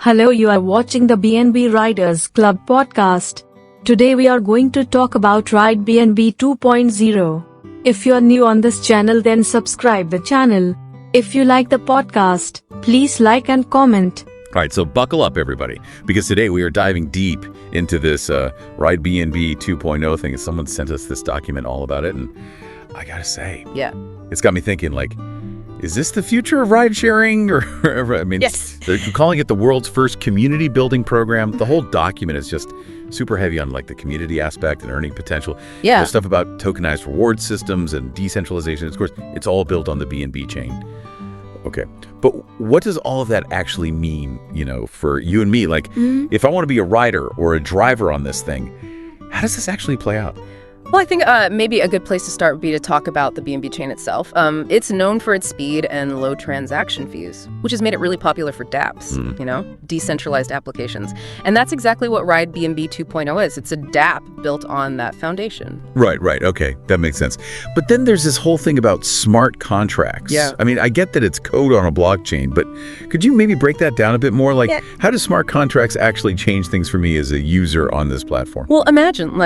Hello, you are watching the BNB Riders Club podcast. Today we are going to talk about Ride BNB 2.0. If you are new on this channel, then subscribe the channel. If you like the podcast, please like and comment. All right, so buckle up, everybody, because today we are diving deep into this Ride BNB 2.0 thing. Someone sent us this document all about it, and I gotta say, it's got me thinking, like, is this the future of ride sharing? Or I mean, yes. They're calling it the world's first community building program. The whole document is just super heavy on like the community aspect and earning potential. Yeah. There's stuff about tokenized reward systems and decentralization. Of course, it's all built on the BNB chain. Okay, but what does all of that actually mean, for you and me? Like, if I want to be a rider or a driver on this thing, how does this actually play out? Well, I think maybe a good place to start would be to talk about the BNB chain itself. It's known for its speed and low transaction fees, which has made it really popular for dApps, decentralized applications. And that's exactly what Ride BNB 2.0 is. It's a dApp built on that foundation. Right. Okay, that makes sense. But then there's this whole thing about smart contracts. Yeah. I mean, I get that it's code on a blockchain, but could you maybe break that down a bit more? Like, How do smart contracts actually change things for me as a user on this platform? Well, imagine,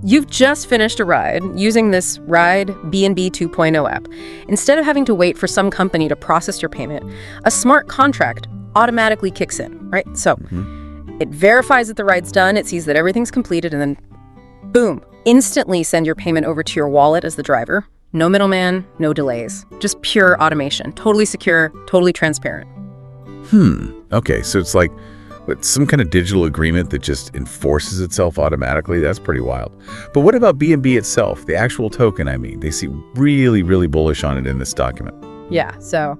you've just finished a ride using this Ride BNB 2.0 app. Instead of having to wait for some company to process your payment, a smart contract automatically kicks in, right? So it verifies that the ride's done, it sees that everything's completed, and then boom, instantly send your payment over to your wallet as the driver. No middleman, no delays, just pure automation. Totally secure, totally transparent. Okay, so it's like some kind of digital agreement that just enforces itself automatically. That's pretty wild. But what about BNB itself, the actual token, I mean? They seem really, really bullish on it in this document. Yeah, so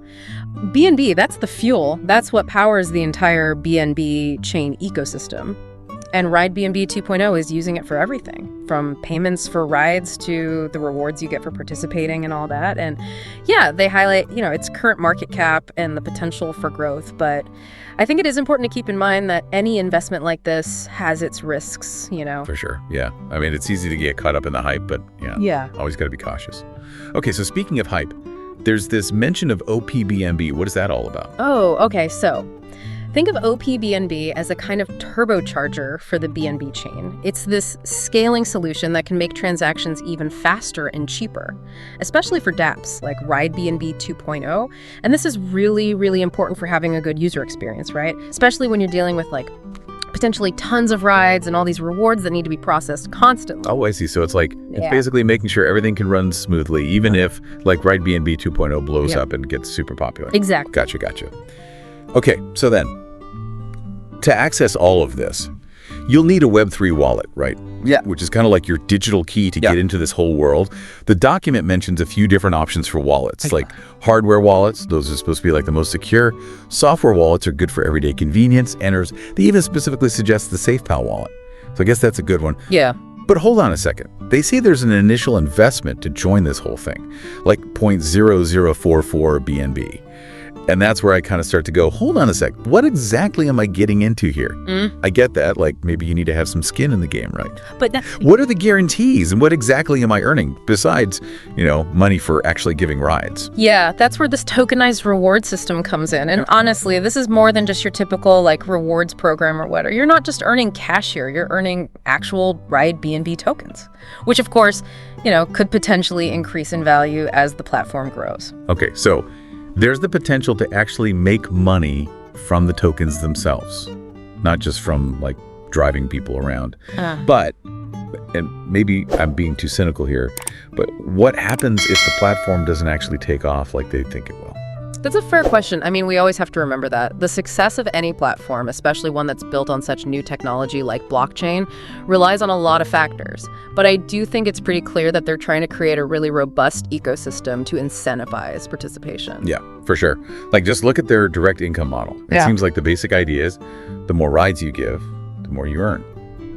BNB, that's the fuel. That's what powers the entire BNB chain ecosystem. And Ride BNB 2.0 is using it for everything, from payments for rides to the rewards you get for participating and all that. And yeah, they highlight, its current market cap and the potential for growth. But I think it is important to keep in mind that any investment like this has its risks, For sure, yeah. I mean, it's easy to get caught up in the hype, but always got to be cautious. Okay, so speaking of hype, there's this mention of OPBNB. What is that all about? Oh, okay, so think of OPBNB as a kind of turbocharger for the BNB chain. It's this scaling solution that can make transactions even faster and cheaper, especially for dApps like Ride BNB 2.0. And this is really, really important for having a good user experience, right? Especially when you're dealing with potentially tons of rides and all these rewards that need to be processed constantly. Oh, I see. So it's it's basically making sure everything can run smoothly, even if Ride BNB 2.0 blows up and gets super popular. Exactly. Gotcha. Okay, so then, to access all of this, you'll need a Web3 wallet, right? Yeah. Which is kind of like your digital key to get into this whole world. The document mentions a few different options for wallets, like hardware wallets. Those are supposed to be the most secure. Software wallets are good for everyday convenience. And they even specifically suggest the SafePal wallet. So I guess that's a good one. Yeah. But hold on a second. They say there's an initial investment to join this whole thing, like 0.0044 BNB. And that's where I kind of start to go, hold on a sec, what exactly am I getting into here? I get that, maybe you need to have some skin in the game, right? But what are the guarantees and what exactly am I earning besides, money for actually giving rides? Yeah, that's where this tokenized reward system comes in. And honestly, this is more than just your typical rewards program or whatever. You're not just earning cash here, you're earning actual Ride BNB tokens, which of course, could potentially increase in value as the platform grows. Okay, so there's the potential to actually make money from the tokens themselves, not just from driving people around. But, and maybe I'm being too cynical here, but what happens if the platform doesn't actually take off like they think it will? That's a fair question. I mean, we always have to remember that. The success of any platform, especially one that's built on such new technology like blockchain, relies on a lot of factors. But I do think it's pretty clear that they're trying to create a really robust ecosystem to incentivize participation. Yeah, for sure. Just look at their direct income model. It seems like the basic idea is the more rides you give, the more you earn.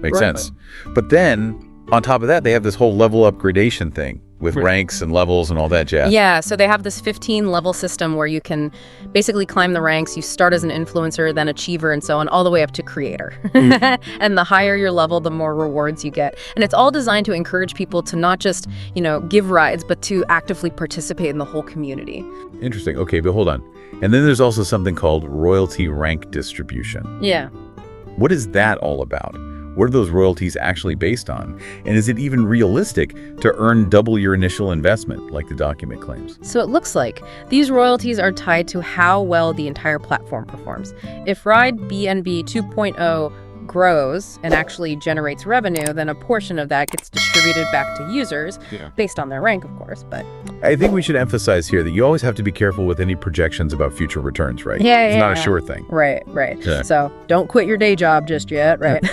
Makes sense. But then, on top of that, they have this whole level up gradation thing with ranks and levels and all that jazz. Yeah, so they have this 15-level system where you can basically climb the ranks. You start as an influencer, then achiever, and so on, all the way up to creator. And the higher your level, the more rewards you get. And it's all designed to encourage people to not just, give rides, but to actively participate in the whole community. Interesting. Okay, but hold on. And then there's also something called royalty rank distribution. Yeah. What is that all about? What are those royalties actually based on? And is it even realistic to earn double your initial investment, like the document claims? So it looks like these royalties are tied to how well the entire platform performs. If Ride BNB 2.0 grows and actually generates revenue, then a portion of that gets distributed back to users, based on their rank, of course. But I think we should emphasize here that you always have to be careful with any projections about future returns, right? It's not a sure thing. Right. Yeah. So don't quit your day job just yet, right?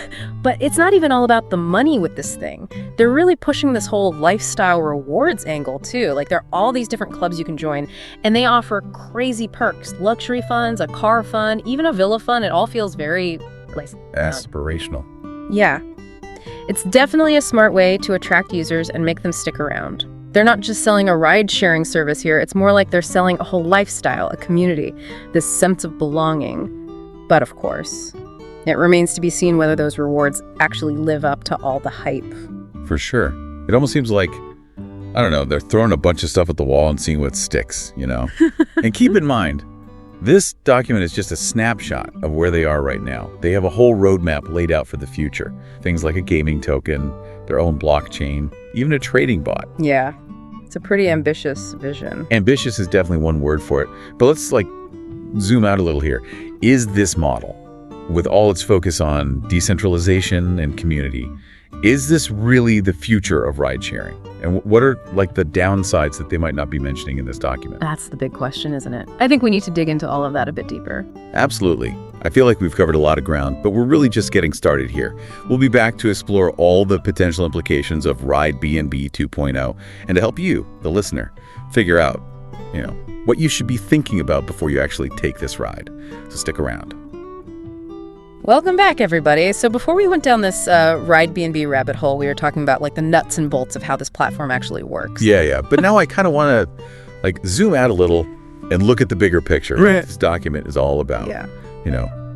But it's not even all about the money with this thing. They're really pushing this whole lifestyle rewards angle too. Like there are all these different clubs you can join, and they offer crazy perks, luxury funds, a car fund, even a villa fund. It all feels very aspirational. Yeah. It's definitely a smart way to attract users and make them stick around. They're not just selling a ride-sharing service here. It's more like they're selling a whole lifestyle, a community, this sense of belonging. But of course, it remains to be seen whether those rewards actually live up to all the hype. For sure. It almost seems like, I don't know, they're throwing a bunch of stuff at the wall and seeing what sticks, you know? And keep in mind, this document is just a snapshot of where they are right now. They have a whole roadmap laid out for the future. Things like a gaming token, their own blockchain, even a trading bot. Yeah, it's a pretty ambitious vision. Ambitious is definitely one word for it. But let's zoom out a little here. Is this model, with all its focus on decentralization and community, is this really the future of ride sharing? And what are the downsides that they might not be mentioning in this document? That's the big question, isn't it? I think we need to dig into all of that a bit deeper. Absolutely. I feel like we've covered a lot of ground, but we're really just getting started here. We'll be back to explore all the potential implications of Ride BNB 2.0 and to help you, the listener, figure out, what you should be thinking about before you actually take this ride. So stick around. Welcome back, everybody. So before we went down this Ride BNB rabbit hole, we were talking about the nuts and bolts of how this platform actually works. Yeah. But now I kind of want to zoom out a little and look at the bigger picture. Right. This document is all about,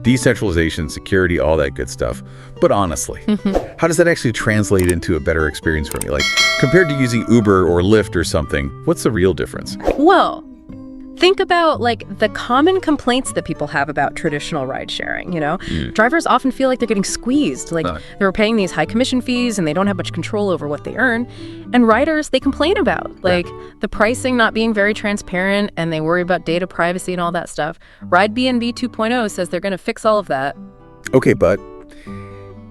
decentralization, security, all that good stuff. But honestly, how does that actually translate into a better experience for me? Compared to using Uber or Lyft or something, what's the real difference? Well, think about the common complaints that people have about traditional ride sharing, Drivers often feel like they're getting squeezed, they're paying these high commission fees and they don't have much control over what they earn. And riders, they complain about the pricing not being very transparent, and they worry about data privacy and all that stuff. Ride BNB 2.0 says they're going to fix all of that. Okay, but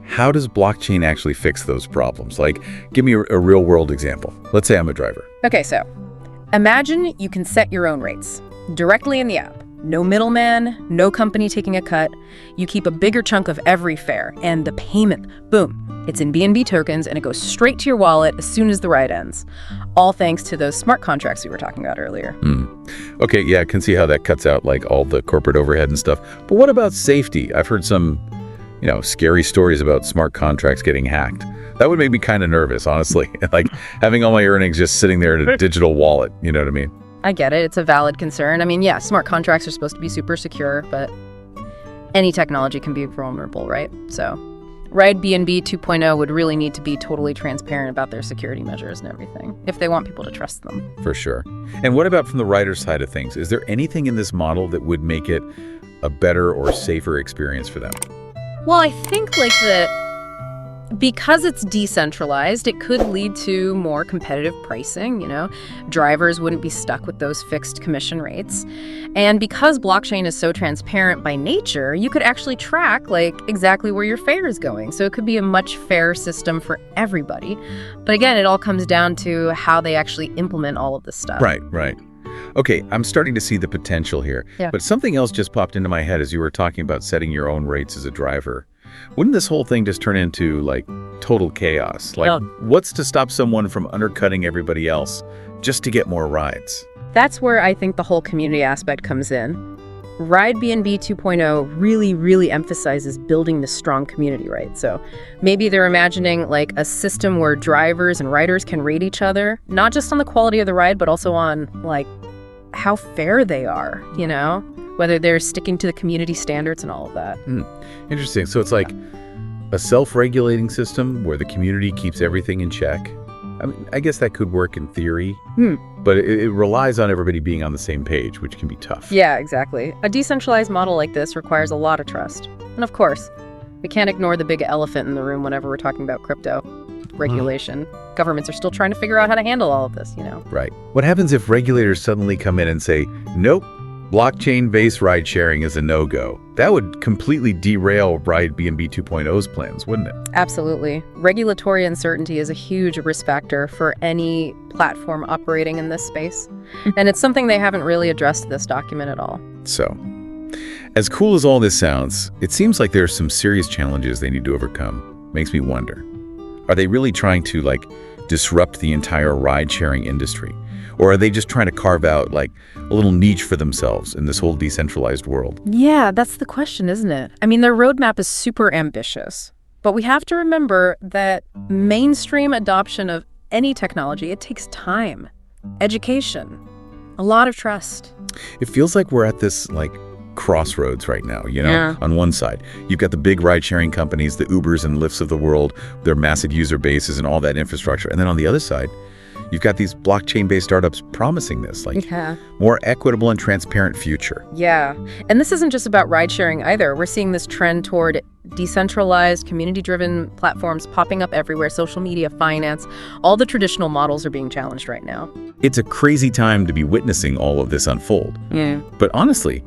how does blockchain actually fix those problems? Give me a real world example. Let's say I'm a driver. Okay, so imagine you can set your own rates directly in the app. No middleman, no company taking a cut. You keep a bigger chunk of every fare, and the payment, boom, it's in BNB tokens and it goes straight to your wallet as soon as the ride ends. All thanks to those smart contracts we were talking about earlier. Okay, yeah, I can see how that cuts out all the corporate overhead and stuff. But what about safety? I've heard some, scary stories about smart contracts getting hacked. That would make me kind of nervous, honestly. Having all my earnings just sitting there in a digital wallet, you know what I mean? I get it. It's a valid concern. I mean, yeah, smart contracts are supposed to be super secure, but any technology can be vulnerable, right? So Ride BNB 2.0 would really need to be totally transparent about their security measures and everything if they want people to trust them. For sure. And what about from the rider side of things? Is there anything in this model that would make it a better or safer experience for them? Well, I think because it's decentralized, it could lead to more competitive pricing, Drivers wouldn't be stuck with those fixed commission rates. And because blockchain is so transparent by nature, you could actually track exactly where your fare is going. So it could be a much fairer system for everybody. But again, it all comes down to how they actually implement all of this stuff. Right. Okay, I'm starting to see the potential here. Yeah. But something else just popped into my head as you were talking about setting your own rates as a driver. Wouldn't this whole thing just turn into total chaos? What's to stop someone from undercutting everybody else just to get more rides? That's where I think the whole community aspect comes in. Ride BNB 2.0 really, really emphasizes building this strong community, right? So maybe they're imagining a system where drivers and riders can rate each other, not just on the quality of the ride, but also on how fair they are, whether they're sticking to the community standards and all of that. Interesting. So it's a self-regulating system where the community keeps everything in check, I mean, I guess that could work in theory, but it relies on everybody being on the same page, which can be tough. Yeah, exactly. A decentralized model like this requires a lot of trust. And of course, we can't ignore the big elephant in the room whenever we're talking about crypto. Regulation. Governments are still trying to figure out how to handle all of this, Right. What happens if regulators suddenly come in and say, nope, blockchain-based ride sharing is a no-go? That would completely derail Ride BNB 2.0's plans, wouldn't it? Absolutely. Regulatory uncertainty is a huge risk factor for any platform operating in this space. And it's something they haven't really addressed in this document at all. So, as cool as all this sounds, it seems like there are some serious challenges they need to overcome. Makes me wonder. Are they really trying to, disrupt the entire ride-sharing industry? Or are they just trying to carve out, a little niche for themselves in this whole decentralized world? Yeah, that's the question, isn't it? I mean, their roadmap is super ambitious. But we have to remember that mainstream adoption of any technology, it takes time, education, a lot of trust. It feels like we're at this, crossroads right now, Yeah. On one side, you've got the big ride-sharing companies, the Ubers and Lyfts of the world, their massive user bases and all that infrastructure. And then on the other side, you've got these blockchain-based startups promising this, more equitable and transparent future. Yeah. And this isn't just about ride sharing either. We're seeing this trend toward decentralized, community-driven platforms popping up everywhere, social media, finance. All the traditional models are being challenged right now. It's a crazy time to be witnessing all of this unfold. Yeah. But honestly,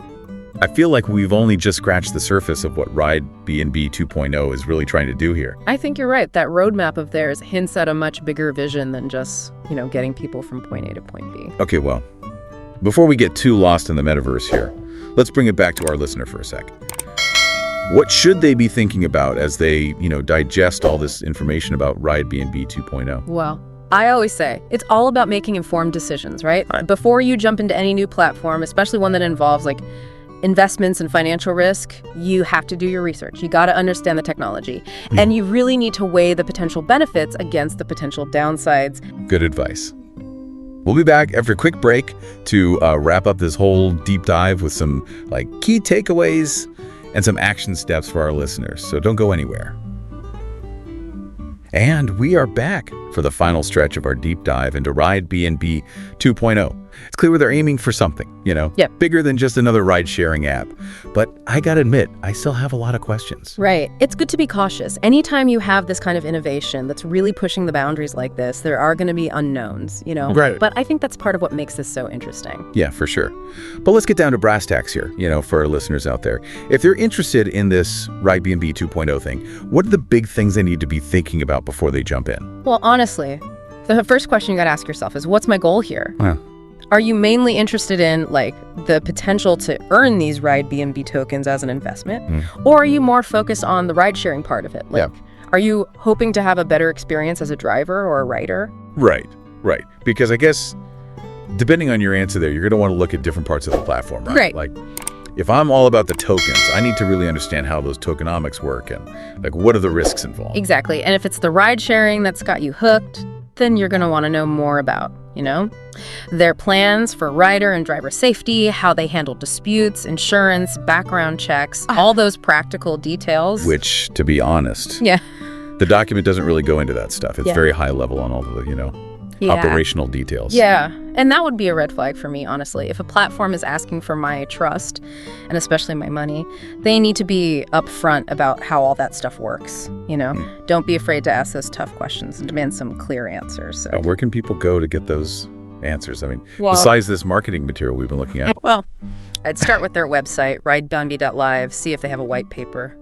I feel like we've only just scratched the surface of what Ride BNB 2.0 is really trying to do here. I think you're right. That roadmap of theirs hints at a much bigger vision than just, getting people from point A to point B. Okay, well, before we get too lost in the metaverse here, let's bring it back to our listener for a sec. What should they be thinking about as they, digest all this information about Ride BNB 2.0? Well, I always say it's all about making informed decisions, right? Before you jump into any new platform, especially one that involves investments and financial risk, you have to do your research. You got to understand the technology. And you really need to weigh the potential benefits against the potential downsides. Good advice. We'll be back after a quick break to wrap up this whole deep dive with some key takeaways and some action steps for our listeners. So don't go anywhere. And we are back for the final stretch of our deep dive into Ride BNB 2.0. It's clear they're aiming for something, bigger than just another ride-sharing app. But I gotta admit, I still have a lot of questions. Right. It's good to be cautious. Anytime you have this kind of innovation that's really pushing the boundaries like this, there are going to be unknowns, Right. But I think that's part of what makes this so interesting. Yeah, for sure. But let's get down to brass tacks here, for our listeners out there. If they're interested in this Ride BNB 2.0 thing, what are the big things they need to be thinking about before they jump in? Well, honestly, the first question you got to ask yourself is, what's my goal here? Are you mainly interested in the potential to earn these Ride BNB tokens as an investment? Or are you more focused on the ride sharing part of it? Are you hoping to have a better experience as a driver or a rider? Right. Because I guess depending on your answer there, you're going to want to look at different parts of the platform, right? If I'm all about the tokens, I need to really understand how those tokenomics work and what are the risks involved. Exactly. And if it's the ride sharing that's got you hooked, then you're going to want to know more about, their plans for rider and driver safety, how they handle disputes, insurance, background checks, all those practical details. Which, to be honest, the document doesn't really go into that stuff. It's very high level on all the, operational details. Yeah. And that would be a red flag for me, honestly. If a platform is asking for my trust, and especially my money, they need to be upfront about how all that stuff works, Don't be afraid to ask those tough questions and demand some clear answers. So. Where can people go to get those answers? I mean, besides this marketing material we've been looking at. Well, I'd start with their website, ridebnb.live, see if they have a white paper,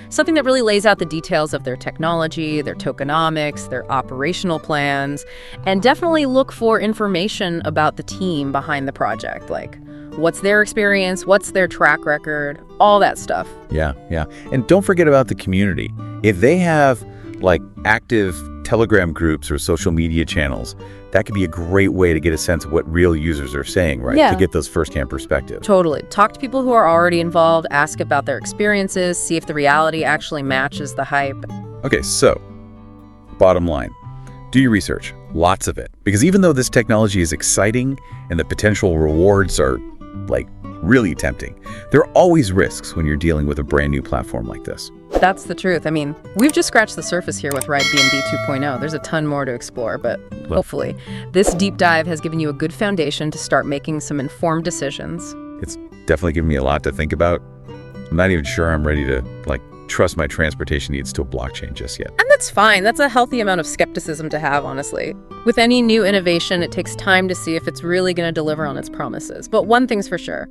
something that really lays out the details of their technology, their tokenomics, their operational plans, and definitely look for information about the team behind the project, what's their experience, what's their track record, all that stuff. Yeah. And don't forget about the community. If they have active Telegram groups or social media channels, that could be a great way to get a sense of what real users are saying, right? Yeah. To get those firsthand perspectives. Totally. Talk to people who are already involved, ask about their experiences, see if the reality actually matches the hype. Okay, so bottom line, do your research, lots of it. Because even though this technology is exciting and the potential rewards are like really tempting. There are always risks when you're dealing with a brand new platform like this. That's the truth. I mean, we've just scratched the surface here with Ride BNB 2.0. There's a ton more to explore, but hopefully this deep dive has given you a good foundation to start making some informed decisions. It's definitely given me a lot to think about. I'm not even sure I'm ready to trust my transportation needs to a blockchain just yet. And that's fine. That's a healthy amount of skepticism to have, honestly. With any new innovation, it takes time to see if it's really going to deliver on its promises. But one thing's for sure,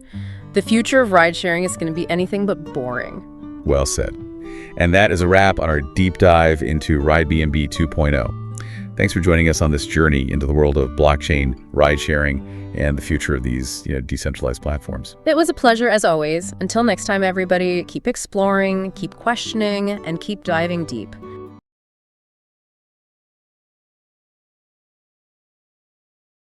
the future of ride sharing is going to be anything but boring. Well said. And that is a wrap on our deep dive into Ride BNB 2.0. Thanks for joining us on this journey into the world of blockchain, ride sharing, and the future of these decentralized platforms. It was a pleasure as always. Until next time, everybody, keep exploring, keep questioning, and keep diving deep.